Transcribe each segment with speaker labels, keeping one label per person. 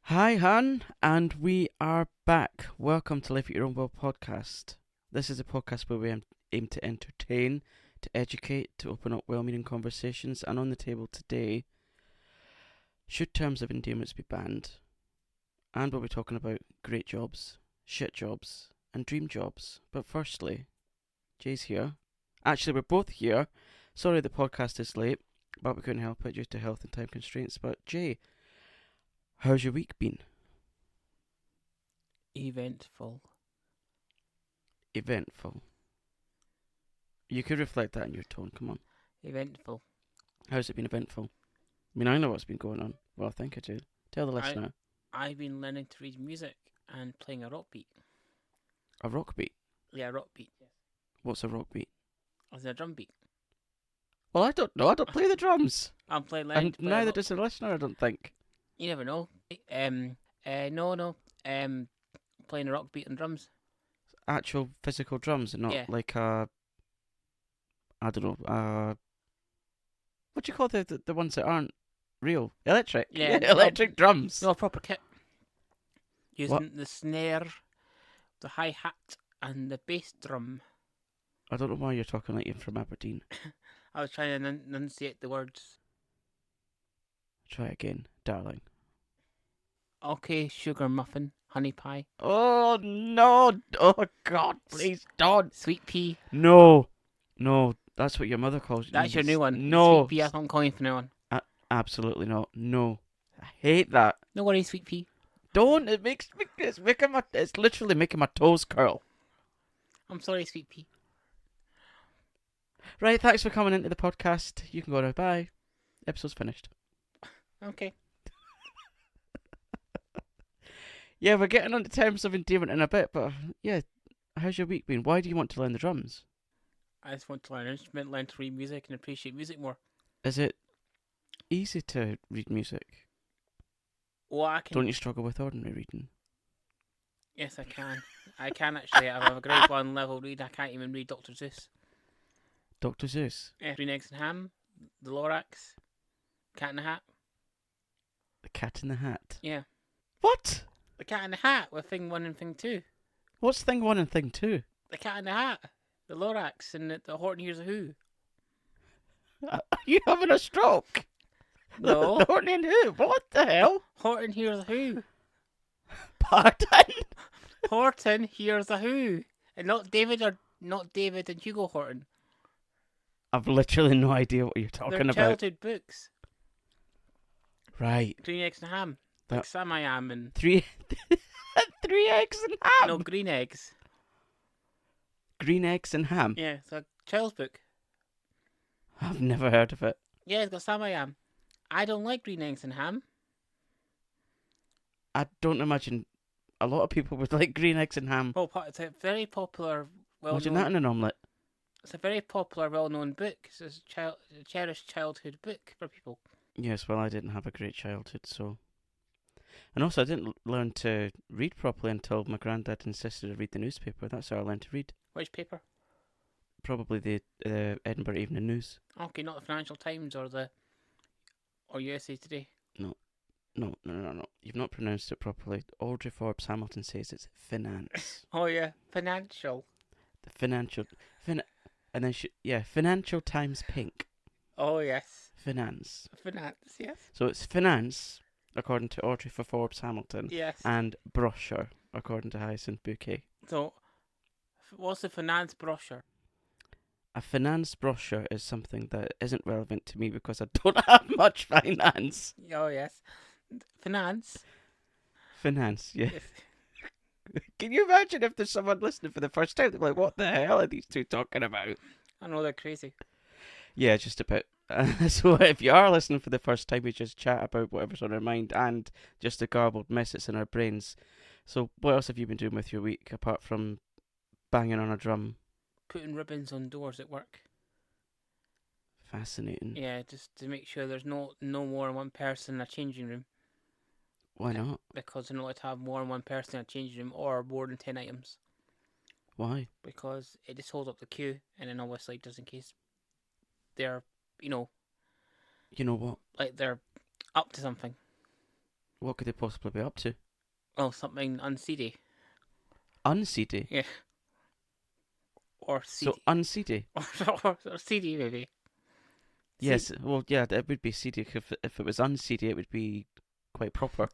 Speaker 1: Hi, Han, and we are back. Welcome to Live at Your Own Will podcast. This is a podcast where we aim to entertain, to educate, to open up well-meaning conversations. And on the table today, should terms of endearments be banned? And we'll be talking about great jobs, shit jobs, and dream jobs. But firstly, Jay's here. Actually, we're both here. Sorry the podcast is late, but we couldn't help it due to health and time constraints. But Jay, how's your week been?
Speaker 2: Eventful.
Speaker 1: Eventful. You could reflect that in your tone, come on.
Speaker 2: Eventful.
Speaker 1: How's it been eventful? I mean, I know what's been going on. Well, I think I do. Tell the listener.
Speaker 2: I've been learning to read music and playing a rock beat.
Speaker 1: A rock beat?
Speaker 2: Yeah, a rock beat.
Speaker 1: What's a rock beat?
Speaker 2: As a drum beat.
Speaker 1: Well, I don't know. I don't play the drums.
Speaker 2: I'm playing
Speaker 1: And neither does the listener, I don't think.
Speaker 2: You never know. Playing a rock beat and drums.
Speaker 1: Actual physical drums and not like a... I don't know. What do you call the ones that aren't real? Electric.
Speaker 2: Yeah.
Speaker 1: Electric drums.
Speaker 2: No, a proper kit. Using the snare, the hi-hat, and the bass drum.
Speaker 1: I don't know why you're talking like you're from Aberdeen.
Speaker 2: I was trying to enunciate the words.
Speaker 1: Try again, darling.
Speaker 2: Okay, sugar muffin, honey pie.
Speaker 1: Oh, no. Oh, God, please don't.
Speaker 2: Sweet pea.
Speaker 1: No. That's what your mother calls you.
Speaker 2: That's your new one.
Speaker 1: No.
Speaker 2: Sweet pea, that's what I'm calling you from now on.
Speaker 1: Absolutely not. No. I hate that.
Speaker 2: No worries, sweet pea.
Speaker 1: Don't. It's literally making my toes curl.
Speaker 2: I'm sorry, sweet pea.
Speaker 1: Right, thanks for coming into the podcast. You can go now. Bye. Episode's finished.
Speaker 2: Okay.
Speaker 1: Yeah, we're getting on to terms of endearment in a bit, but yeah, how's your week been? Why do you want to learn the drums?
Speaker 2: I just want to learn an instrument, learn to read music, and appreciate music more.
Speaker 1: Is it easy to read music?
Speaker 2: Well, I can.
Speaker 1: Don't you struggle with ordinary reading?
Speaker 2: Yes, I can. I can actually. I have a grade 1 level read. I can't even read Dr. Seuss.
Speaker 1: Dr. Seuss?
Speaker 2: Yeah. Green Eggs and Ham, The Lorax, Cat in the Hat.
Speaker 1: The Cat in the Hat?
Speaker 2: Yeah.
Speaker 1: What?
Speaker 2: The Cat in the Hat with Thing 1 and Thing 2.
Speaker 1: What's Thing 1 and Thing 2?
Speaker 2: The Cat in the Hat, The Lorax, and the Horton Hears a Who.
Speaker 1: Are you having a stroke?
Speaker 2: No.
Speaker 1: The Horton and Who? What the hell?
Speaker 2: Horton Hears a Who.
Speaker 1: Pardon?
Speaker 2: Horton Hears a Who. And not David and Hugo Horton.
Speaker 1: I've literally no idea what you're talking
Speaker 2: They're
Speaker 1: about.
Speaker 2: childhood books.
Speaker 1: Right.
Speaker 2: Green Eggs and Ham. Like Sam I Am and...
Speaker 1: Three eggs and ham?
Speaker 2: No, Green Eggs.
Speaker 1: Green eggs and ham?
Speaker 2: Yeah, it's a child's book.
Speaker 1: I've never heard of it.
Speaker 2: Yeah, it's got Sam I Am. I don't like green eggs and ham.
Speaker 1: I don't imagine a lot of people would like green eggs and ham.
Speaker 2: Well, it's a very popular,
Speaker 1: Imagine that in an omelette.
Speaker 2: It's a very popular, well-known book. It's a cherished childhood book for people.
Speaker 1: Yes, well, I didn't have a great childhood, so... And also, I didn't learn to read properly until my granddad insisted I read the newspaper. That's how I learned to read.
Speaker 2: Which paper?
Speaker 1: Probably the Edinburgh Evening News.
Speaker 2: Okay, not the Financial Times or USA Today.
Speaker 1: No. You've not pronounced it properly. Audrey Forbes Hamilton says it's finance.
Speaker 2: Oh yeah, financial.
Speaker 1: The financial... and then Financial Times Pink.
Speaker 2: Oh yes.
Speaker 1: Finance.
Speaker 2: Finance, yes.
Speaker 1: So it's finance, according to Audrey for Forbes Hamilton.
Speaker 2: Yes.
Speaker 1: And brochure, according to Hyacinth Bouquet.
Speaker 2: So, what's a finance brochure?
Speaker 1: A finance brochure is something that isn't relevant to me because I don't have much finance.
Speaker 2: Oh yes. Finance.
Speaker 1: Finance, yeah. Yes. Can you imagine if there's someone listening for the first time? They're like, what the hell are these two talking about?
Speaker 2: I know, they're crazy.
Speaker 1: Yeah, just a bit. So if you are listening for the first time, we just chat about whatever's on our mind and just the garbled mess that's in our brains. So what else have you been doing with your week apart from banging on a drum?
Speaker 2: Putting ribbons on doors at work.
Speaker 1: Fascinating.
Speaker 2: Yeah, just to make sure there's no more than one person in a changing room.
Speaker 1: Why not?
Speaker 2: Because they're not allowed to have more than one person in a changing room or more than 10 items.
Speaker 1: Why?
Speaker 2: Because it just holds up the queue, and then obviously just in case they're, you know...
Speaker 1: You know what?
Speaker 2: Like they're up to something.
Speaker 1: What could they possibly be up to?
Speaker 2: Well, something unseedy.
Speaker 1: Unseedy?
Speaker 2: Yeah. Or
Speaker 1: So
Speaker 2: seedy.
Speaker 1: unseedy?
Speaker 2: or seedy, maybe.
Speaker 1: Yes, well, yeah, it would be seedy. If it was unseedy, it would be quite proper.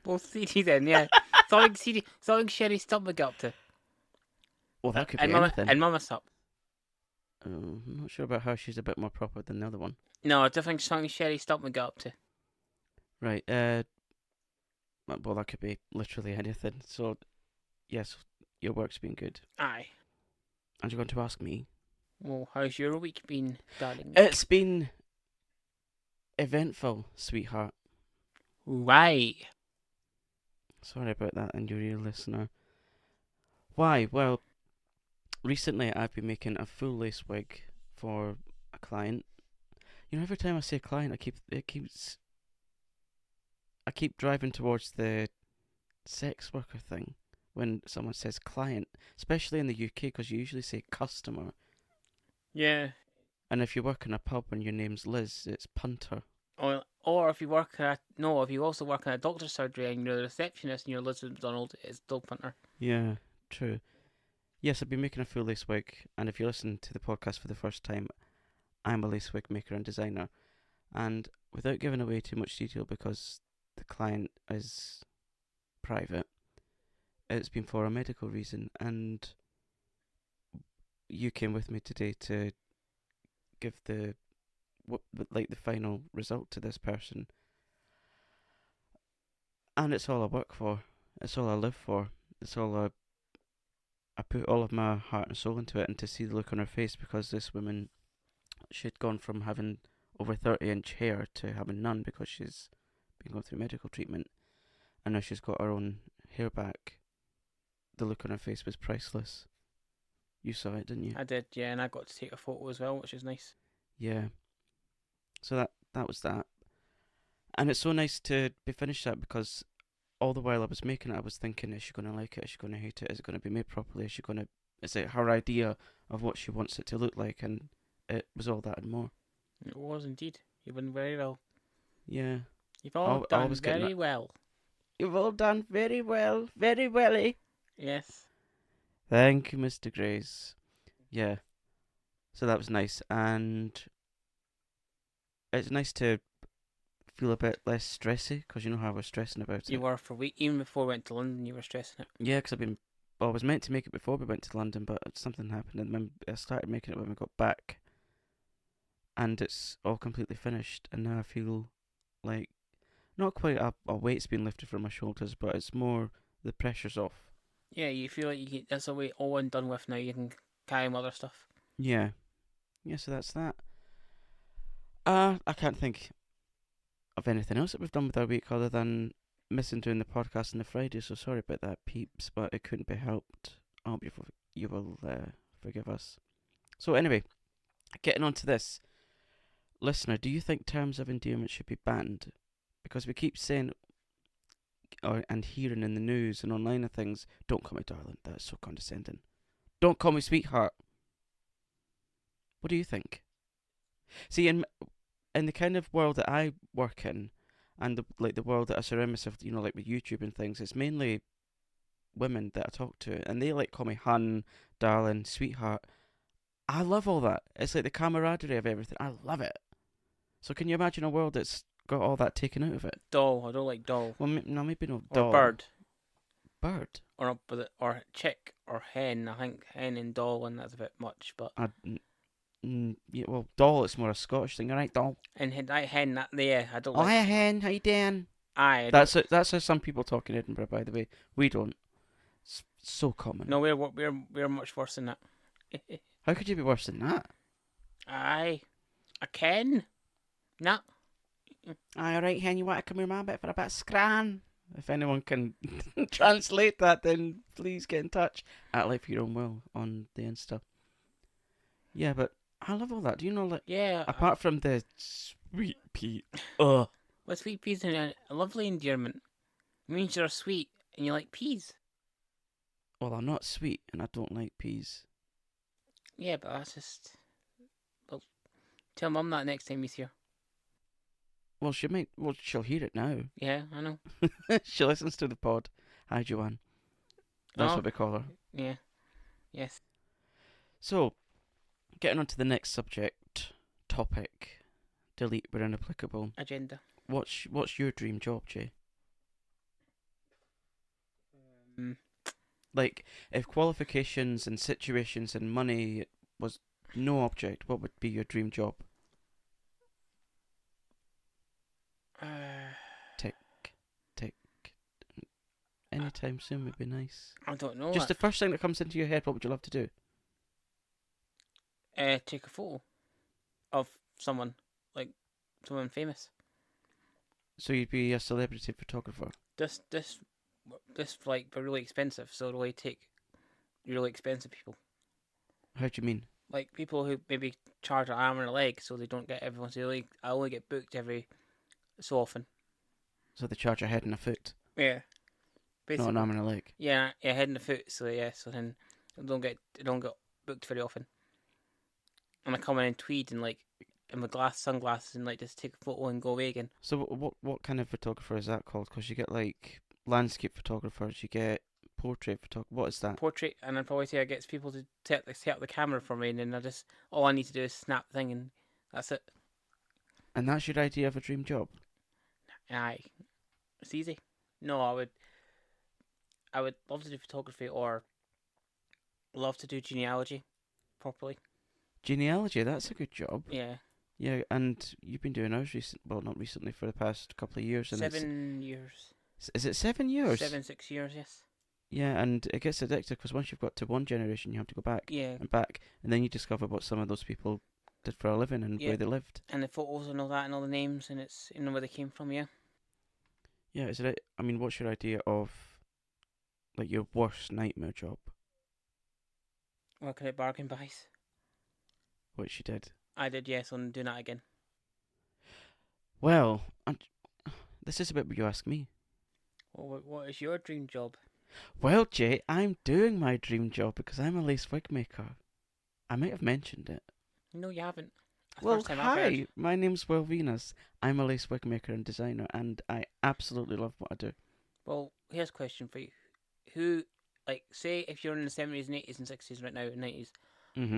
Speaker 2: Well, seedy then, yeah. Something seedy. Something Sherry Stubman got up to.
Speaker 1: Well, that could
Speaker 2: And
Speaker 1: be
Speaker 2: Mama,
Speaker 1: anything.
Speaker 2: and Mama Sup.
Speaker 1: I'm not sure about how she's a bit more proper than the other one.
Speaker 2: No, I don't think something Sherry Stubman got up to.
Speaker 1: Right, well, that could be literally anything. So, yes, your work's been good.
Speaker 2: Aye.
Speaker 1: And you're going to ask me?
Speaker 2: Well, how's your week been, darling?
Speaker 1: It's been eventful, sweetheart.
Speaker 2: Why?
Speaker 1: Sorry about that, and your ear listener. Why? Well, recently I've been making a full lace wig for a client. You know, every time I say client, I keep driving towards the sex worker thing when someone says client, especially in the UK, because you usually say customer.
Speaker 2: Yeah.
Speaker 1: And if you work in a pub and your name's Liz, it's punter.
Speaker 2: Or if you also work in a doctor's surgery and you're the receptionist and you're Liz McDonald, it's dog punter.
Speaker 1: Yeah, true. Yes, I've been making a full lace wig, and if you listen to the podcast for the first time, I'm a lace wig maker and designer. And without giving away too much detail, because the client is private, it's been for a medical reason, and you came with me today to give the final result to this person. And it's all I work for. It's all I live for. It's all I put all of my heart and soul into it, and to see the look on her face, because this woman, she'd gone from having over 30-inch hair to having none because she's been going through medical treatment, and now she's got her own hair back. The look on her face was priceless. You saw it, didn't you?
Speaker 2: I did, yeah, and I got to take a photo as well, which is nice.
Speaker 1: Yeah. So that was that. And it's so nice to be finished that, because all the while I was making it, I was thinking, is she going to like it? Is she going to hate it? Is it going to be made properly? Is it her idea of what she wants it to look like? And it was all that and more.
Speaker 2: It was indeed. You've done very well.
Speaker 1: Yeah.
Speaker 2: You've all done very well.
Speaker 1: You've all done very well. Very welly.
Speaker 2: Yes.
Speaker 1: Thank you, Mr. Grace. Yeah. So that was nice. And it's nice to feel a bit less stressy, because you know how I was stressing about it.
Speaker 2: You were for a week. Even before we went to London, you were stressing it.
Speaker 1: Yeah, because I was meant to make it before we went to London, but something happened, and then I started making it when we got back. And it's all completely finished, and now I feel like not quite a weight's been lifted from my shoulders, but it's more the pressure's off.
Speaker 2: Yeah, you feel like that's a way all done with now. You can carry on other stuff.
Speaker 1: Yeah. Yeah, so that's that. I can't think of anything else that we've done with our week other than missing doing the podcast on the Friday, so sorry about that, peeps, but it couldn't be helped. I hope you will forgive us. So anyway, getting on to this. Listener, do you think terms of endearment should be banned? Because we keep saying and hearing in the news and online and things, don't call me darling, that is so condescending. Don't call me sweetheart. What do you think? See, in the kind of world that I work in, and the world that I surround myself, like with YouTube and things, it's mainly women that I talk to, and they call me hun, darling, sweetheart. I love all that. It's like the camaraderie of everything. I love it. So can you imagine a world that's got all that taken out of it?
Speaker 2: Doll. I don't like doll.
Speaker 1: Well, no, maybe not doll.
Speaker 2: Or bird.
Speaker 1: Bird.
Speaker 2: Or chick or hen. I think hen and doll, and that's a bit much, but.
Speaker 1: Yeah, well, doll, it's more a Scottish thing, right, doll?
Speaker 2: And hen, I don't
Speaker 1: like. Oh, hi, hen, how you doing?
Speaker 2: Aye.
Speaker 1: That's how some people talk in Edinburgh, by the way. We don't. It's so common.
Speaker 2: No, we're much worse than that.
Speaker 1: How could you be worse than that?
Speaker 2: Aye. I can. Nah.
Speaker 1: Aye, alright, hen, you want to come here, man, for a bit of scran? If anyone can translate that, then please get in touch at Life Your Own Will on the Insta. Yeah, but I love all that. Do you know,
Speaker 2: yeah.
Speaker 1: Apart from the sweet pea.
Speaker 2: Well, sweet peas is a lovely endearment. It means you're sweet and you like peas.
Speaker 1: Well, I'm not sweet and I don't like peas.
Speaker 2: Yeah, but that's just. Well, tell Mum that next time he's here.
Speaker 1: Well, she might. Well, she'll hear it now.
Speaker 2: Yeah, I know.
Speaker 1: She listens to the pod. Hi, Joanne. That's what we call her.
Speaker 2: Yeah. Yes.
Speaker 1: So, getting on to the next topic. Delete where inapplicable.
Speaker 2: Agenda.
Speaker 1: What's your dream job, Jay? Like, if qualifications and situations and money was no object, what would be your dream job? Tick. Anytime soon would be nice.
Speaker 2: I don't know.
Speaker 1: Just the first thing that comes into your head, what would you love to do?
Speaker 2: Take a photo of someone, like someone famous.
Speaker 1: So you'd be a celebrity photographer?
Speaker 2: This like, but really expensive. So really take really expensive people.
Speaker 1: How do you mean?
Speaker 2: Like people who maybe charge an arm and a leg, so they don't get everyone. So I only get booked every so often.
Speaker 1: So they charge a head and a foot?
Speaker 2: Yeah. Basically.
Speaker 1: Not an arm and a leg?
Speaker 2: Yeah, head and a foot. So yeah, so then I don't get booked very often. And I come in tweed and like in my sunglasses and like just take a photo and go away again.
Speaker 1: So what kind of photographer is that called? Because you get like landscape photographers, you get portrait photographer. What is that?
Speaker 2: Portrait, and I'd probably say I get people to set up the camera for me, and then all I need to do is snap the thing, and that's it.
Speaker 1: And that's your idea of a dream job?
Speaker 2: Aye, it's easy. No, I would love to do photography, or love to do genealogy properly.
Speaker 1: Genealogy, that's a good job.
Speaker 2: Yeah.
Speaker 1: Yeah, and you've been doing ours not recently, for the past couple of years. And
Speaker 2: 7 years.
Speaker 1: Is it 7 years?
Speaker 2: 6 years, yes.
Speaker 1: Yeah, and it gets addictive because once you've got to one generation, you have to go back and back, and then you discover what some of those people did for a living and where they lived.
Speaker 2: And the photos and all that and all the names, and it's where they came from, yeah.
Speaker 1: Yeah, I mean, what's your idea of like your worst nightmare job?
Speaker 2: Working at bargain buys.
Speaker 1: Which you did.
Speaker 2: I did, yes, I'm doing that again.
Speaker 1: Well, this is a bit where you ask me.
Speaker 2: Well, what is your dream job?
Speaker 1: Well, Jay, I'm doing my dream job because I'm a lace wig maker. I might have mentioned it.
Speaker 2: No, you haven't.
Speaker 1: Well, hi, my name's Will Venus. I'm a lace wig maker and designer, and I absolutely love what I do.
Speaker 2: Well, here's a question for you. Who, like, say if you're in the 70s and 80s and 60s right now, and 90s,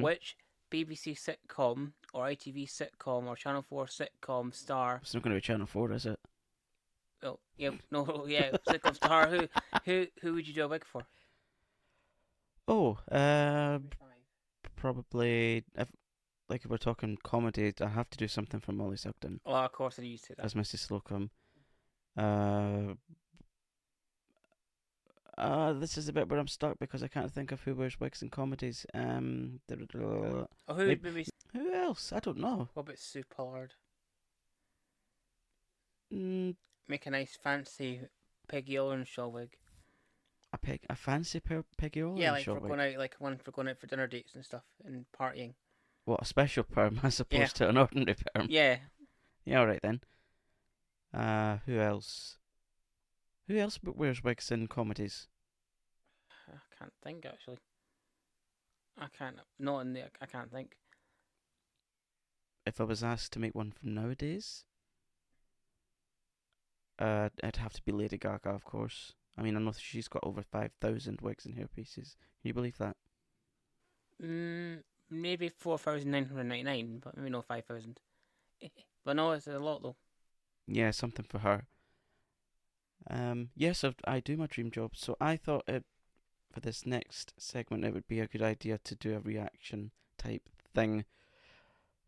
Speaker 2: which BBC sitcom or ITV sitcom or Channel 4 sitcom star...
Speaker 1: It's not going to be Channel 4, is it?
Speaker 2: Oh, yeah, no, yeah, sitcom star, who would you do a wig for?
Speaker 1: Oh, probably, if we're talking comedy, I have to do something for Molly Sugden.
Speaker 2: Oh, of course I used to that.
Speaker 1: As Mrs. Slocum. This is a bit where I'm stuck because I can't think of who wears wigs in comedies.
Speaker 2: Who
Speaker 1: else? I don't know.
Speaker 2: What about Sue Pollard?
Speaker 1: Make
Speaker 2: a nice fancy Peggy Ollershaw wig.
Speaker 1: A fancy Peggy Ollershaw wig?
Speaker 2: Yeah, like for going out for dinner dates and stuff and partying.
Speaker 1: What, a special perm as opposed to an ordinary perm?
Speaker 2: Yeah.
Speaker 1: Yeah, alright then. Who else? Who else wears wigs in comedies?
Speaker 2: I can't think, actually. I can't think.
Speaker 1: If I was asked to make one from nowadays, it'd have to be Lady Gaga, of course. I mean, I know she's got over 5,000 wigs and hairpieces. Can you believe that?
Speaker 2: Maybe 4,999, but maybe not 5,000. But no, it's a lot though.
Speaker 1: Yeah, something for her. Yes, I do my dream job, so I thought for this next segment it would be a good idea to do a reaction type thing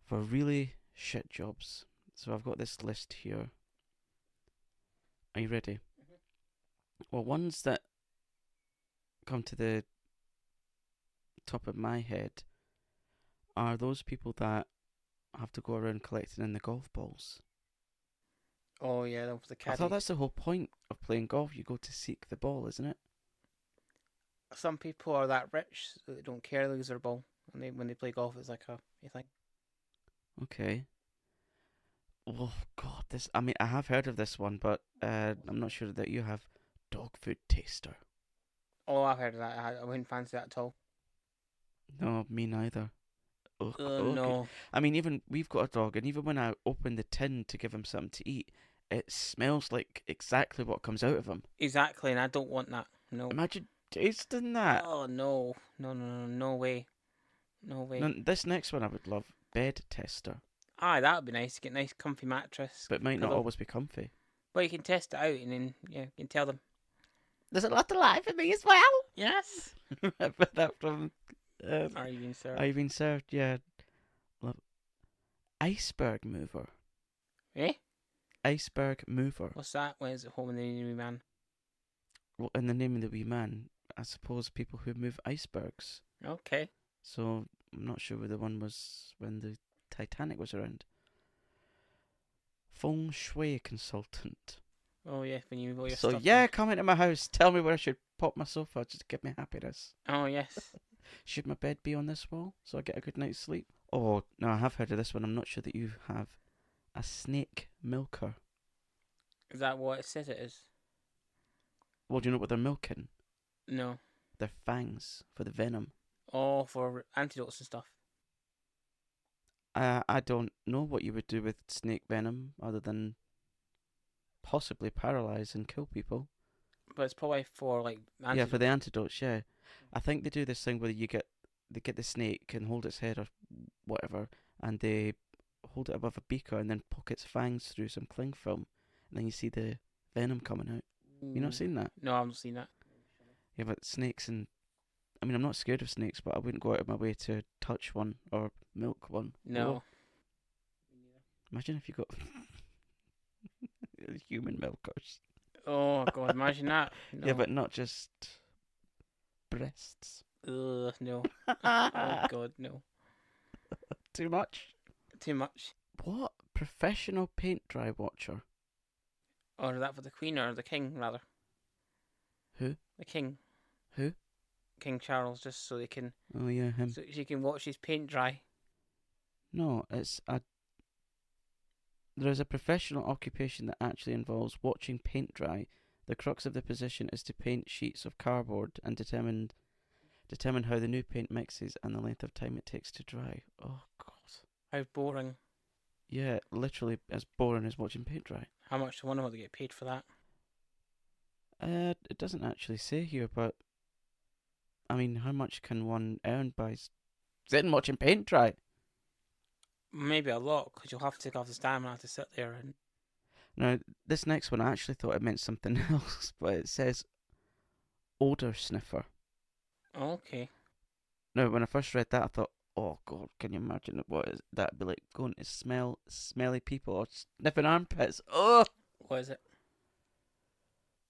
Speaker 1: for really shit jobs. So I've got this list here. Are you ready? Well, ones that come to the top of my head are those people that have to go around collecting in the golf balls.
Speaker 2: Oh yeah, that was the caddy.
Speaker 1: I thought that's the whole point of playing golf. You go to seek the ball, isn't it?
Speaker 2: Some people are that rich that they don't care they lose their ball, and when they play golf, it's like a thing.
Speaker 1: Okay. Oh God, I have heard of this one, but I'm not sure that you have. Dog food taster.
Speaker 2: Oh, I've heard of that. I wouldn't fancy that at all.
Speaker 1: No, me neither. Oh,
Speaker 2: Oh
Speaker 1: okay.
Speaker 2: no.
Speaker 1: I mean, even we've got a dog, and even when I open the tin to give him something to eat, it smells like exactly what comes out of him.
Speaker 2: Exactly, and I don't want that. No.
Speaker 1: Imagine tasting that.
Speaker 2: Oh no. No way. No way.
Speaker 1: Now, this next one I would love, bed tester,
Speaker 2: Aye, that would be nice. Get a nice comfy mattress,
Speaker 1: but it might not
Speaker 2: pillow.
Speaker 1: always be comfy.
Speaker 2: Well, you can test it out and then you can tell them.
Speaker 1: There's a lot to life for me as well.
Speaker 2: Yes.
Speaker 1: But that from
Speaker 2: Are you being served?
Speaker 1: Are you being served? Yeah. Love. Iceberg mover.
Speaker 2: Eh?
Speaker 1: Iceberg mover.
Speaker 2: What's that? When is it home in the new man?
Speaker 1: Well, in the name of the wee man, I suppose people who move icebergs.
Speaker 2: Okay.
Speaker 1: So I'm not sure where the one was when the Titanic was around. Feng shui consultant.
Speaker 2: Oh yeah, when you move all your
Speaker 1: So
Speaker 2: stuff.
Speaker 1: yeah, come into my house. Tell me where I should pop my sofa just to give me happiness.
Speaker 2: Oh yes.
Speaker 1: Should my bed be on this wall so I get a good night's sleep? Oh no, I have heard of this one. I'm not sure that you have. A snake milker.
Speaker 2: Is that what it says it is?
Speaker 1: Well, do you know what they're milking?
Speaker 2: No.
Speaker 1: Their fangs for the venom.
Speaker 2: Oh, for antidotes and stuff.
Speaker 1: I don't know what you would do with snake venom other than possibly paralyze and kill people.
Speaker 2: But it's probably for like antidotes.
Speaker 1: Yeah, for the antidotes. Yeah, I think they do this thing where they get the snake and hold its head or whatever, and they hold it above a beaker and then poke its fangs through some cling film, and then you see the venom coming out. You not seen that?
Speaker 2: No, I've not seen that.
Speaker 1: Yeah, but snakes and I mean, I'm not scared of snakes, but I wouldn't go out of my way to touch one or milk one.
Speaker 2: No.
Speaker 1: Oh, imagine if you got human milkers.
Speaker 2: Oh god, imagine that. No.
Speaker 1: Yeah, but not just breasts.
Speaker 2: Ugh, no. Oh god, no.
Speaker 1: Too much?
Speaker 2: Too much.
Speaker 1: What? Professional paint dry watcher?
Speaker 2: Or is that for the Queen or the King, rather?
Speaker 1: Who?
Speaker 2: The King.
Speaker 1: Who?
Speaker 2: King Charles, just so they can...
Speaker 1: Oh yeah, him.
Speaker 2: So she can watch his paint dry.
Speaker 1: No, there is a professional occupation that actually involves watching paint dry. The crux of the position is to paint sheets of cardboard and determine how the new paint mixes and the length of time it takes to dry. Oh god.
Speaker 2: How boring.
Speaker 1: Yeah, literally as boring as watching paint dry.
Speaker 2: How much do I wonder what they get paid for that?
Speaker 1: It doesn't actually say here, but I mean, how much can one earn by sitting watching paint dry?
Speaker 2: Maybe a lot, because you'll have to take off the stamina to sit there and...
Speaker 1: Now, this next one, I actually thought it meant something else, but it says odor sniffer.
Speaker 2: Okay.
Speaker 1: Now, when I first read that, I thought, oh god, can you imagine what is that'd be like going to smell smelly people or sniffing armpits? Oh!
Speaker 2: What is it?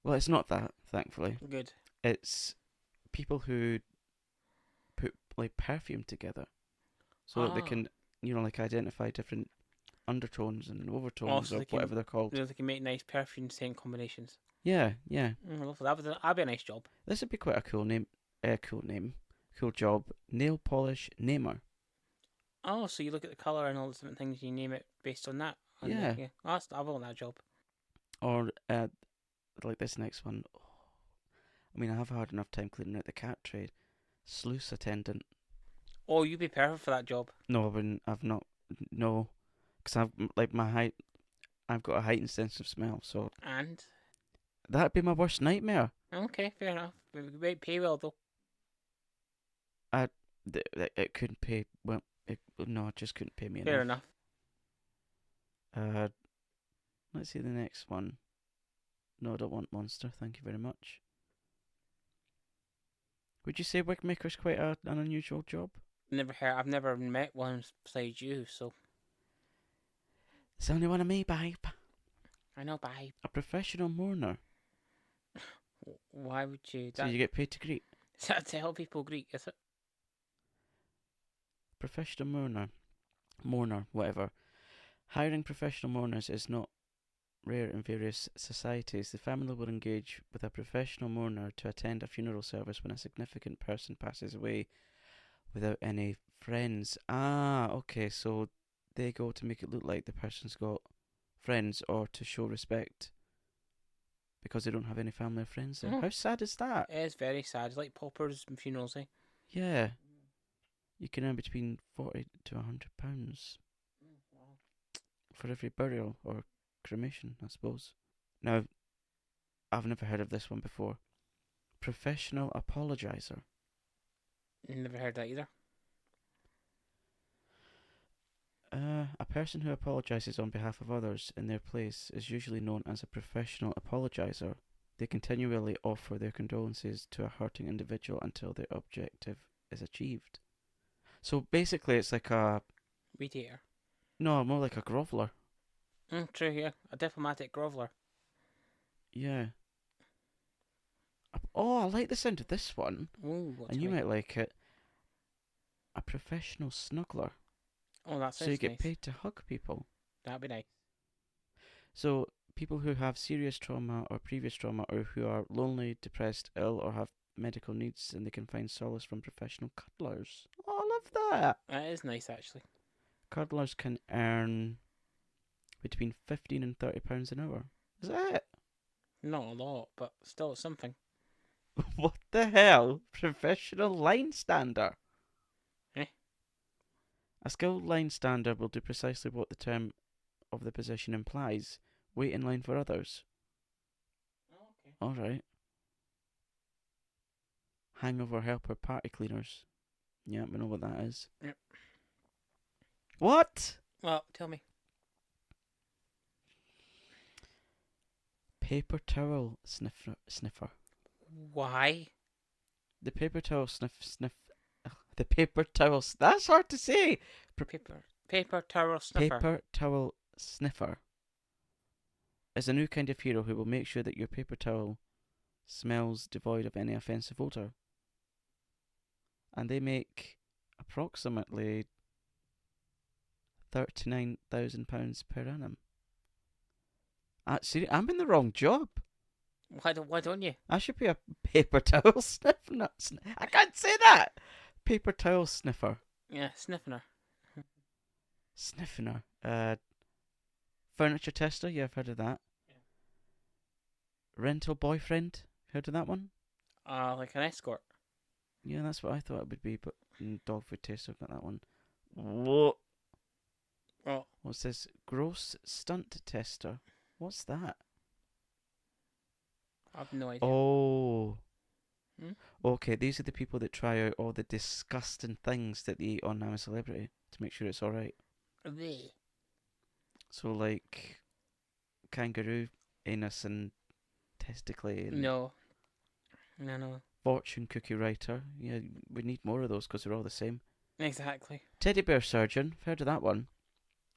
Speaker 1: Well, it's not that, thankfully.
Speaker 2: Good.
Speaker 1: It's people who put like perfume together so that they can, like identify different undertones and overtones or whatever they're called.
Speaker 2: They can make nice perfume scent combinations.
Speaker 1: Yeah, yeah.
Speaker 2: Lovely. That'd be a nice job.
Speaker 1: This would be quite a cool name. Cool job. Nail polish namer.
Speaker 2: Oh, so you look at the colour and all the different things, you name it based on that.
Speaker 1: Yeah.
Speaker 2: I want that job.
Speaker 1: Or like this next one. Oh, I mean, I have a hard enough time cleaning out the cat trade. Sluice attendant.
Speaker 2: Oh, you'd be perfect for that job.
Speaker 1: No, I wouldn't. I've not. No, because I've like my height. I've got a heightened sense of smell, so.
Speaker 2: And?
Speaker 1: That'd be my worst nightmare.
Speaker 2: Okay, fair enough. We pay well though.
Speaker 1: It couldn't pay. Well, it just couldn't pay me enough.
Speaker 2: Fair enough.
Speaker 1: Let's see the next one. No, I don't want monster. Thank you very much. Would you say wig maker's quite an unusual job?
Speaker 2: I've never met one besides you, so.
Speaker 1: It's only one of me, babe.
Speaker 2: I know, babe.
Speaker 1: A professional mourner.
Speaker 2: Why would you?
Speaker 1: So you get paid to greet.
Speaker 2: Is that to help people greet? Is it?
Speaker 1: Professional mourner, whatever. Hiring professional mourners is not rare in various societies. The family will engage with a professional mourner to attend a funeral service when a significant person passes away without any friends. Ah, okay, so they go to make it look like the person's got friends or to show respect because they don't have any family or friends there. How sad is that?
Speaker 2: It is very sad. It's like paupers and funerals, eh?
Speaker 1: Yeah. You can earn between £40 to £100
Speaker 2: Wow.
Speaker 1: for every burial or cremation, I suppose. Now, I've never heard of this one before. Professional apologizer.
Speaker 2: Never heard that either.
Speaker 1: A person who apologizes on behalf of others in their place is usually known as a professional apologizer. They continually offer their condolences to a hurting individual until their objective is achieved. So basically, it's like a...
Speaker 2: Mediator.
Speaker 1: No, more like a groveler.
Speaker 2: True, yeah. A diplomatic groveler.
Speaker 1: Yeah. Oh, I like the sound of this one.
Speaker 2: Ooh,
Speaker 1: and you might like it. A professional snuggler.
Speaker 2: Oh, that sounds
Speaker 1: So you get
Speaker 2: nice.
Speaker 1: paid to hug people.
Speaker 2: That'd be nice.
Speaker 1: So people who have serious trauma or previous trauma, or who are lonely, depressed, ill, or have medical needs, and they can find solace from professional cuddlers. Oh, I love that.
Speaker 2: That is nice, actually.
Speaker 1: Cuddlers can earn between £15 and £30 an hour. Is that it?
Speaker 2: Not a lot, but still something.
Speaker 1: What the hell? Professional line stander.
Speaker 2: Eh?
Speaker 1: A skilled line stander will do precisely what the term of the position implies. Wait in line for others.
Speaker 2: Oh, okay.
Speaker 1: Alright. Hangover helper party cleaners. Yeah, we know what that is.
Speaker 2: Yep.
Speaker 1: What?
Speaker 2: Well, tell me.
Speaker 1: Paper towel sniffer.
Speaker 2: Why?
Speaker 1: The paper towel The paper towel... That's hard to say!
Speaker 2: Paper towel sniffer.
Speaker 1: Paper towel sniffer is a new kind of hero who will make sure that your paper towel smells devoid of any offensive odour. And they make approximately £39,000 per annum. Actually, I'm in the wrong job.
Speaker 2: Why don't you?
Speaker 1: I should be a paper towel sniffer. I can't say that! Paper towel sniffer.
Speaker 2: Yeah, sniffing her.
Speaker 1: Sniffing her. Furniture tester, yeah, I've heard of that.
Speaker 2: Yeah.
Speaker 1: Rental boyfriend, heard of that one?
Speaker 2: Like an escort.
Speaker 1: Yeah, that's what I thought it would be, but dog food taster, got that one. What?
Speaker 2: Oh.
Speaker 1: What's this? Gross stunt tester. What's that?
Speaker 2: I've no idea.
Speaker 1: Oh. Okay, these are the people that try out all the disgusting things that they eat on I'm a Celebrity to make sure it's alright. So, like, kangaroo, anus, and testicle. And
Speaker 2: No.
Speaker 1: fortune cookie writer. Yeah, we need more of those because they're all the same.
Speaker 2: Exactly.
Speaker 1: Teddy bear surgeon. Heard of that one?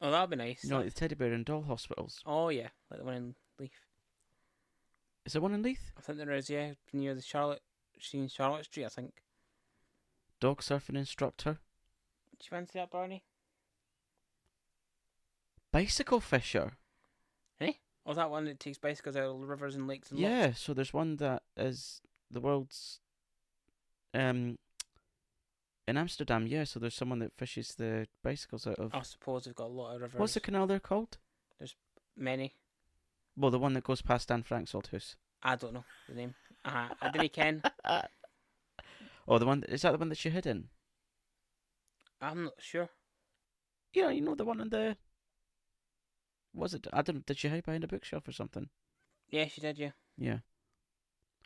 Speaker 2: Oh, that'd be nice.
Speaker 1: You know, like the teddy bear in doll hospitals.
Speaker 2: Oh, yeah. Like the one in Leith.
Speaker 1: Is there one in Leith?
Speaker 2: I think there is, yeah. Near the Charlotte Street, I think.
Speaker 1: Dog surfing instructor.
Speaker 2: Do you fancy that, Barney?
Speaker 1: Bicycle fisher.
Speaker 2: Eh? Oh, that one that takes bicycles out of rivers and lakes and
Speaker 1: Yeah,
Speaker 2: lots.
Speaker 1: so there's one that is the world's... in Amsterdam, yeah, so there's someone that fishes the bicycles out of...
Speaker 2: I suppose they've got a lot of rivers.
Speaker 1: What's the canal there called?
Speaker 2: Many.
Speaker 1: Well, the one that goes past Dan Frank's old house.
Speaker 2: I don't know the name. I didn't ken.
Speaker 1: Oh, the one... Is that the one that she hid in?
Speaker 2: I'm not sure.
Speaker 1: Yeah, you know the one in the... Was it... I don't... Did she hide behind a bookshelf or something?
Speaker 2: Yeah, she did, yeah.
Speaker 1: Yeah.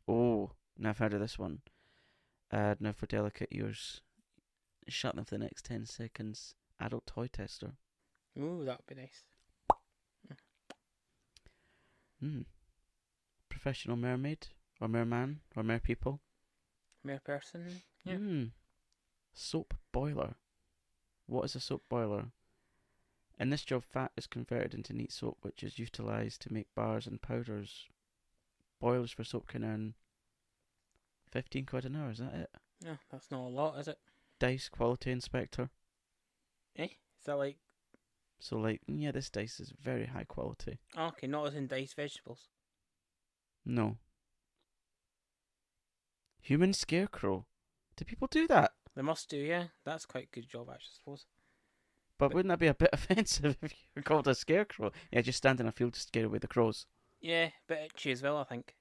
Speaker 1: Oh, now I've heard of this one. Now for delicate ears. Shut them for the next 10 seconds. Adult toy tester.
Speaker 2: Ooh, that'd be nice.
Speaker 1: Professional mermaid. Or merman. Or merpeople.
Speaker 2: Mere person. Yeah.
Speaker 1: Soap boiler. What is a soap boiler? In this job, fat is converted into neat soap, which is utilised to make bars and powders. Boilers for soap can earn £15 an hour, is that it?
Speaker 2: Yeah, that's not a lot, is it?
Speaker 1: Dice quality inspector.
Speaker 2: Eh? Is that like...
Speaker 1: So, like, yeah, this dice is very high quality.
Speaker 2: Oh, okay, not as in diced vegetables.
Speaker 1: No. Human scarecrow. Do people do that?
Speaker 2: They must do, yeah. That's quite a good job, actually, I suppose.
Speaker 1: But wouldn't that be a bit offensive if you were called a scarecrow? Yeah, just stand in a field to scare away the crows.
Speaker 2: Yeah, bit itchy as well, I think.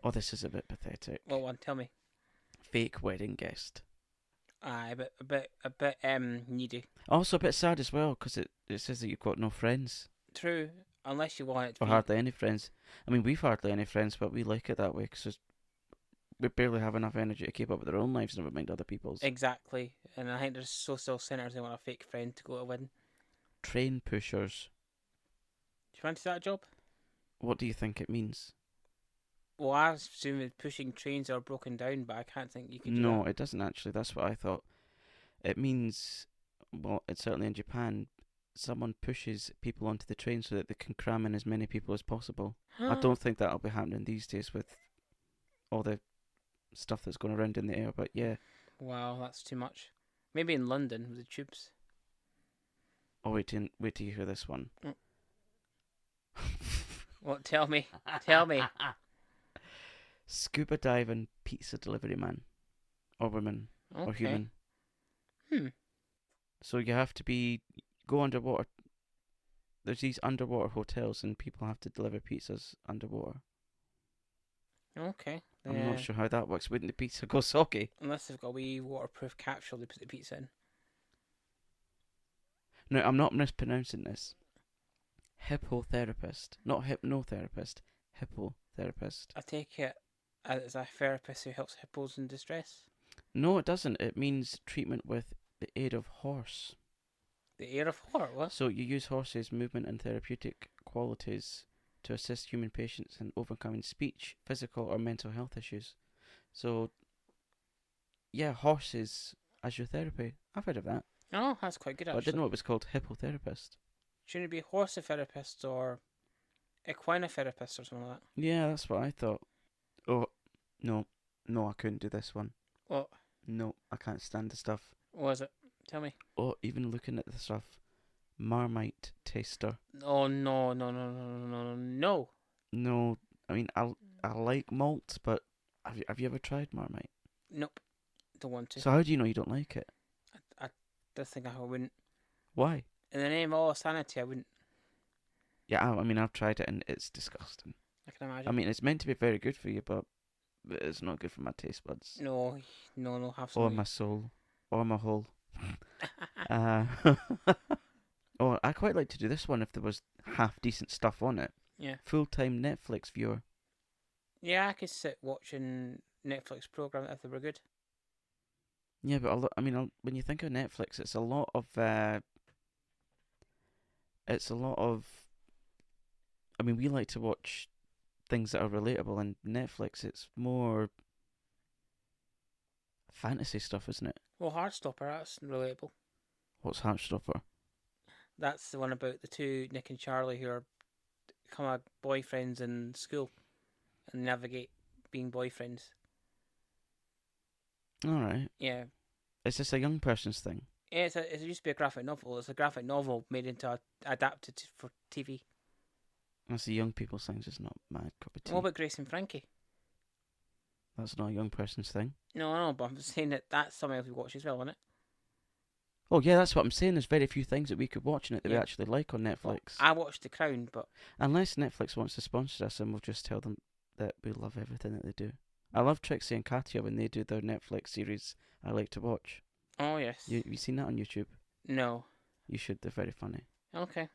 Speaker 1: Oh, this is a bit pathetic.
Speaker 2: What one? Tell me.
Speaker 1: Fake wedding guest.
Speaker 2: Aye, a bit needy.
Speaker 1: Also a bit sad as well because it says that you've got no friends
Speaker 2: True, unless you want it to
Speaker 1: or
Speaker 2: be.
Speaker 1: hardly any friends. I mean, we've hardly any friends, but we like it that way because we barely have enough energy to keep up with our own lives, never mind other people's.
Speaker 2: Exactly, and I think there's so self-centered they want a fake friend to go to win.
Speaker 1: Train pushers.
Speaker 2: Do you fancy that job?
Speaker 1: What do you think it means?
Speaker 2: Well, I assume that pushing trains are broken down, but I can't think you could do
Speaker 1: No,
Speaker 2: that.
Speaker 1: it doesn't actually. That's what I thought. It means, well, it's certainly in Japan, someone pushes people onto the train so that they can cram in as many people as possible. I don't think that'll be happening these days with all the stuff that's going around in the air, but yeah.
Speaker 2: Wow, that's too much. Maybe in London with the tubes.
Speaker 1: Oh, wait till you hear this one.
Speaker 2: Mm. What? Tell me. Tell me.
Speaker 1: Scuba diving pizza delivery man. Or woman.
Speaker 2: Okay.
Speaker 1: Or human.
Speaker 2: Hmm.
Speaker 1: So you have to go underwater. There's these underwater hotels and people have to deliver pizzas underwater.
Speaker 2: Okay.
Speaker 1: I'm not sure how that works. Wouldn't the pizza go soggy?
Speaker 2: Unless they've got a wee waterproof capsule they put the pizza in.
Speaker 1: No, I'm not mispronouncing this. Hippotherapist. Not hypnotherapist. Hippotherapist.
Speaker 2: I take it as a therapist who helps hippos in distress.
Speaker 1: No, it doesn't. It means treatment with the aid of horse.
Speaker 2: The air of horror, what?
Speaker 1: So you use horses' movement and therapeutic qualities to assist human patients in overcoming speech, physical or mental health issues. So, yeah, horses as your therapy. I've heard of that.
Speaker 2: Oh, that's quite good,
Speaker 1: But
Speaker 2: actually.
Speaker 1: I didn't know it was called hippotherapist.
Speaker 2: Shouldn't it be horsotherapist or equinotherapist or something like that?
Speaker 1: Yeah, that's what I thought. Oh, no, I couldn't do this one.
Speaker 2: What?
Speaker 1: No, I can't stand the stuff.
Speaker 2: What was it? Tell me.
Speaker 1: Oh, even looking at the stuff. Marmite taster.
Speaker 2: Oh, no, no, no, no, no, no, no.
Speaker 1: No, I mean, I like malt, but have you ever tried Marmite?
Speaker 2: Nope. Don't want to.
Speaker 1: So how do you know you don't like it?
Speaker 2: I just think I wouldn't.
Speaker 1: Why?
Speaker 2: In the name of all sanity, I wouldn't.
Speaker 1: Yeah, I mean, I've tried it and it's disgusting.
Speaker 2: I can imagine.
Speaker 1: I mean, it's meant to be very good for you, but it's not good for my taste buds.
Speaker 2: No, have some.
Speaker 1: Or my soul. Or my whole. Oh, I quite like to do this one if there was half decent stuff on it.
Speaker 2: Yeah.
Speaker 1: Full-time Netflix viewer.
Speaker 2: Yeah, I could sit watching Netflix program if they were good.
Speaker 1: Yeah, but when you think of Netflix, it's a lot of. I mean, we like to watch things that are relatable, and Netflix, it's more fantasy stuff, isn't it?
Speaker 2: Well, Heartstopper, that's relatable.
Speaker 1: What's Heartstopper?
Speaker 2: That's the one about the two, Nick and Charlie, who are become boyfriends in school and navigate being boyfriends.
Speaker 1: All right.
Speaker 2: Yeah.
Speaker 1: Is this a young person's thing?
Speaker 2: Yeah, it used to be a graphic novel. It's a graphic novel made into adapted for TV.
Speaker 1: That's the young people's thing, just not my cup of tea.
Speaker 2: What about Grace and Frankie?
Speaker 1: That's not a young person's thing.
Speaker 2: No, but I'm saying that's something else we watch as well, isn't it?
Speaker 1: Oh yeah, that's what I'm saying. There's very few things that we could watch in it that we
Speaker 2: Yeah.
Speaker 1: actually like on Netflix.
Speaker 2: Well, I watched The Crown, but
Speaker 1: Unless Netflix wants to sponsor us, and we'll just tell them that we love everything that they do. I love Trixie and Katya when they do their Netflix series. I like to watch.
Speaker 2: oh yes.
Speaker 1: Have you seen that on YouTube?
Speaker 2: No.
Speaker 1: You should. They're very funny.
Speaker 2: Okay.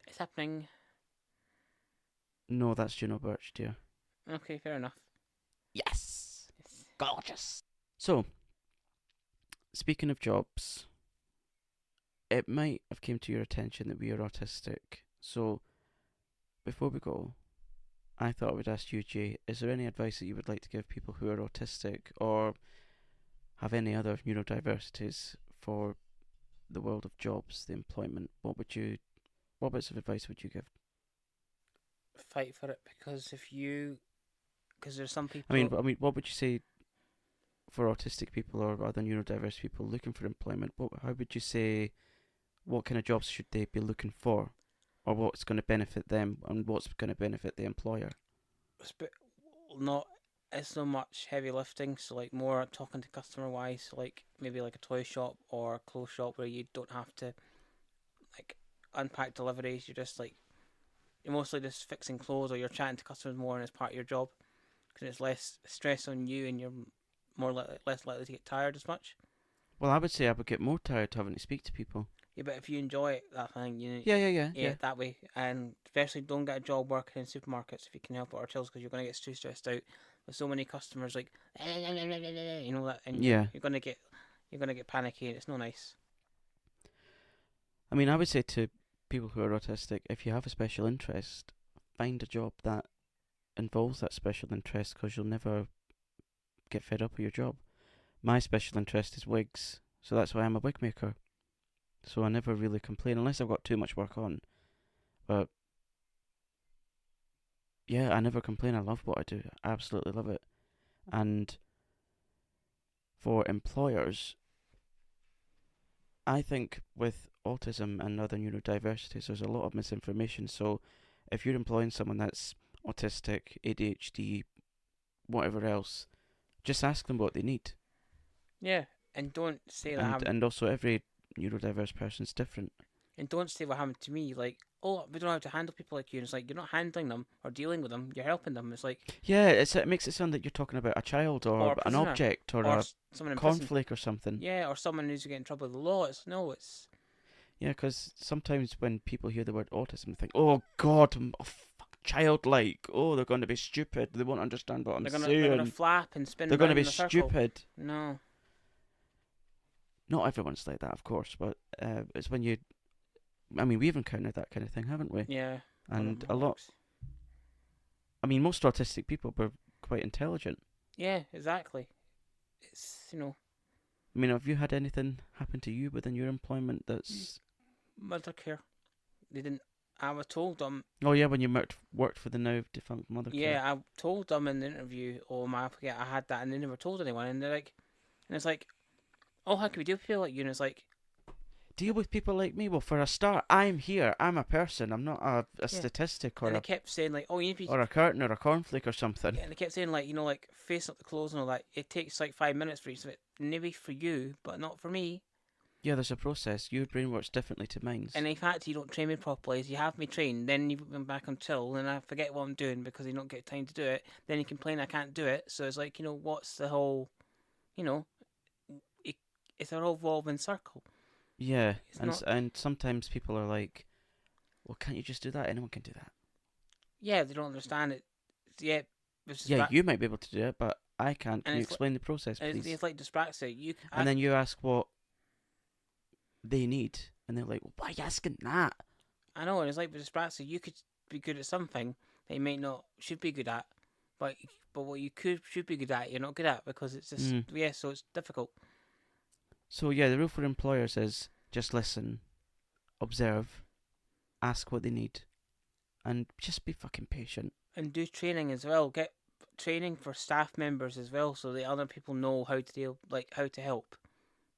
Speaker 2: It's happening.
Speaker 1: No, that's Juno Birch, dear.
Speaker 2: Okay, fair enough.
Speaker 1: Yes.
Speaker 2: Yes.
Speaker 1: Gorgeous. So, speaking of jobs, it might have came to your attention that we are autistic. So, before we go, I thought I would ask you, Jay, is there any advice that you would like to give people who are autistic or have any other neurodiversities for the world of jobs, the employment? What bits of advice would you give?
Speaker 2: Fight for it, because there's some people.
Speaker 1: I mean, what would you say for autistic people or other neurodiverse people looking for employment? How would you say, what kind of jobs should they be looking for, or what's going to benefit them and what's going to benefit the employer?
Speaker 2: It's not much heavy lifting, so like more talking to customer wise, so like maybe like a toy shop or a clothes shop where you don't have to like unpack deliveries. You're mostly just fixing clothes, or you're chatting to customers more, and it's part of your job because it's less stress on you and less likely to get tired as much.
Speaker 1: Well, I would say I would get more tired having to speak to people.
Speaker 2: Yeah, but if you enjoy it, that thing,
Speaker 1: Yeah.
Speaker 2: that way, and especially don't get a job working in supermarkets if you can help it, or tills, because you're going to get too stressed out with so many customers like, that, and
Speaker 1: Yeah.
Speaker 2: you're going to get panicky, and it's no nice.
Speaker 1: I mean, I would say to people who are autistic, if you have a special interest, find a job that involves that special interest, because you'll never get fed up with your job. My special interest is wigs, so that's why I'm a wig maker. So I never really complain unless I've got too much work on. But yeah, I never complain. I love what I do. I absolutely love it. And for employers, I think with autism and other neurodiversities, there's a lot of misinformation. So if you're employing someone that's autistic, ADHD, whatever else, just ask them what they need.
Speaker 2: Yeah, and don't say that.
Speaker 1: And also every neurodiverse person's different.
Speaker 2: And don't say what happened to me, like, oh, we don't know how to handle people like you. And it's like, you're not handling them or dealing with them, you're helping them. It's like...
Speaker 1: Yeah, it makes it sound like you're talking about a child or an object or a cornflake or something.
Speaker 2: Yeah, or someone who's getting in trouble with the law. It's...
Speaker 1: Yeah, because sometimes when people hear the word autism, they think, oh, God, childlike. Oh, they're going to be stupid. They won't understand what I'm saying.
Speaker 2: They're going to flap and spin
Speaker 1: They're going to be
Speaker 2: stupid. No.
Speaker 1: Not everyone's like that, of course, but it's when you... I mean, we've encountered that kind of thing, haven't we?
Speaker 2: Yeah.
Speaker 1: And a lot... I mean, most autistic people are quite intelligent.
Speaker 2: Yeah, exactly. It's,
Speaker 1: I mean, have you had anything happen to you within your employment that's...
Speaker 2: Mother care. They didn't... I was told them...
Speaker 1: Oh, yeah, when you worked for the now defunct Mother Care.
Speaker 2: Yeah, I told them in the interview, I had that, and they never told anyone, and they're like... And it's like... Oh, how can we deal with people like you? And it's like...
Speaker 1: Deal with people like me? Well, for a start, I'm here. I'm a person. I'm not a statistic or
Speaker 2: and they kept saying, like, oh, you need to be...
Speaker 1: Or a curtain or a cornflake or something.
Speaker 2: Yeah, and they kept saying, like, like, facing up the clothes and all that. It takes, like, 5 minutes for each of it. Maybe for you, but not for me.
Speaker 1: Yeah, there's a process. Your brain works differently to mine.
Speaker 2: And in fact, you don't train me properly. So you have me trained, then you put me back on till, and I forget what I'm doing because you don't get time to do it. Then you complain I can't do it. So it's like, what's the whole... It's a whole revolving circle.
Speaker 1: Yeah, and sometimes people are like, well, can't you just do that? Anyone can do that.
Speaker 2: Yeah, they don't understand it. Yeah,
Speaker 1: you might be able to do it, but I can't. Can you explain the process, please?
Speaker 2: It's like dyspraxia.
Speaker 1: And then you ask what they need, and they're like, well, why are you asking that?
Speaker 2: I know, and it's like with dyspraxia, you could be good at something that you might not should be good at, but what you should be good at, you're not good at because it's just so it's difficult.
Speaker 1: So yeah, the rule for employers is just listen, observe, ask what they need, and just be fucking patient.
Speaker 2: And do training as well. Get training for staff members as well, so that other people know how to deal, like how to help,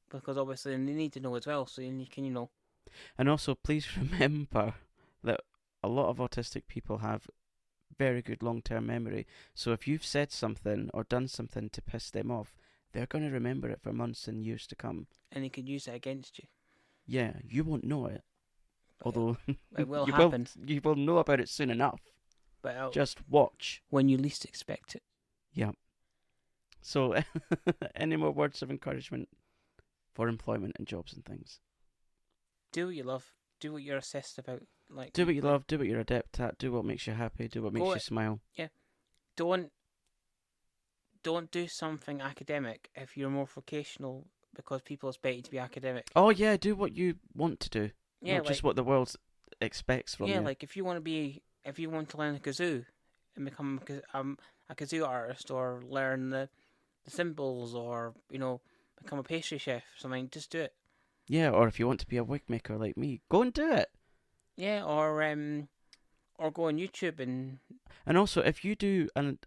Speaker 2: because obviously they need to know as well. So you can,
Speaker 1: And also, please remember that a lot of autistic people have very good long-term memory. So if you've said something or done something to piss them off, they're going to remember it for months and years to come.
Speaker 2: And they could use it against you.
Speaker 1: Yeah, you won't know it.
Speaker 2: But
Speaker 1: although
Speaker 2: it will happen.
Speaker 1: You will know about it soon enough.
Speaker 2: But
Speaker 1: just watch.
Speaker 2: When you least expect it.
Speaker 1: Yeah. So, any more words of encouragement for employment and jobs and things?
Speaker 2: Do what you love. Do what you're obsessed about.
Speaker 1: Do what you love. Do what you're adept at. Do what makes you happy. Do what makes you smile.
Speaker 2: Yeah. Don't do something academic if you're more vocational because people expect you to be academic.
Speaker 1: Oh yeah, do what you want to do.
Speaker 2: Yeah,
Speaker 1: not just what the world expects from you.
Speaker 2: Yeah, like if you want to learn a kazoo and become a kazoo artist, or learn the symbols, or become a pastry chef or something, just do it.
Speaker 1: Yeah, or if you want to be a wig maker like me, go and do it.
Speaker 2: Yeah, or go on YouTube and...
Speaker 1: And also, if you do an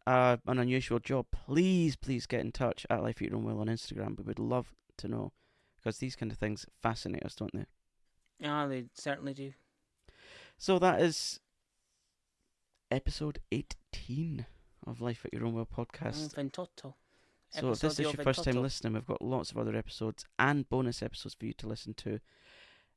Speaker 1: unusual job, please get in touch at Life at Your Own Will on Instagram. We would love to know, because these kind of things fascinate us, don't they?
Speaker 2: Ah, they certainly do.
Speaker 1: So that is episode 18 of Life at Your Own Will podcast. So if this is your first time listening, we've got lots of other episodes and bonus episodes for you to listen to.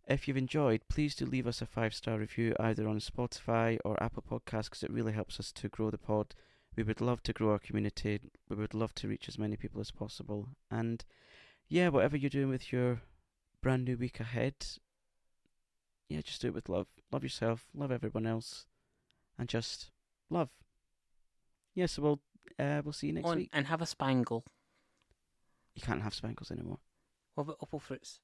Speaker 1: If you've enjoyed, please do leave us a 5-star review either on Spotify or Apple Podcasts, because it really helps us to grow the pod. We would love to grow our community. We would love to reach as many people as possible. And yeah, whatever you're doing with your brand new week ahead, yeah, just do it with love. Love yourself, love everyone else, and just love. Yeah, so we'll see you next week.
Speaker 2: And have a spangle.
Speaker 1: You can't have spankles anymore.
Speaker 2: What about opal fruits?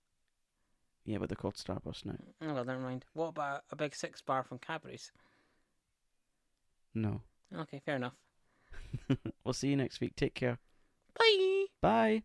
Speaker 1: Yeah, but they're called Starburst now.
Speaker 2: Oh, well, never mind. What about a big 6-bar from Cadbury's?
Speaker 1: No.
Speaker 2: Okay, fair enough.
Speaker 1: We'll see you next week. Take care.
Speaker 2: Bye.
Speaker 1: Bye.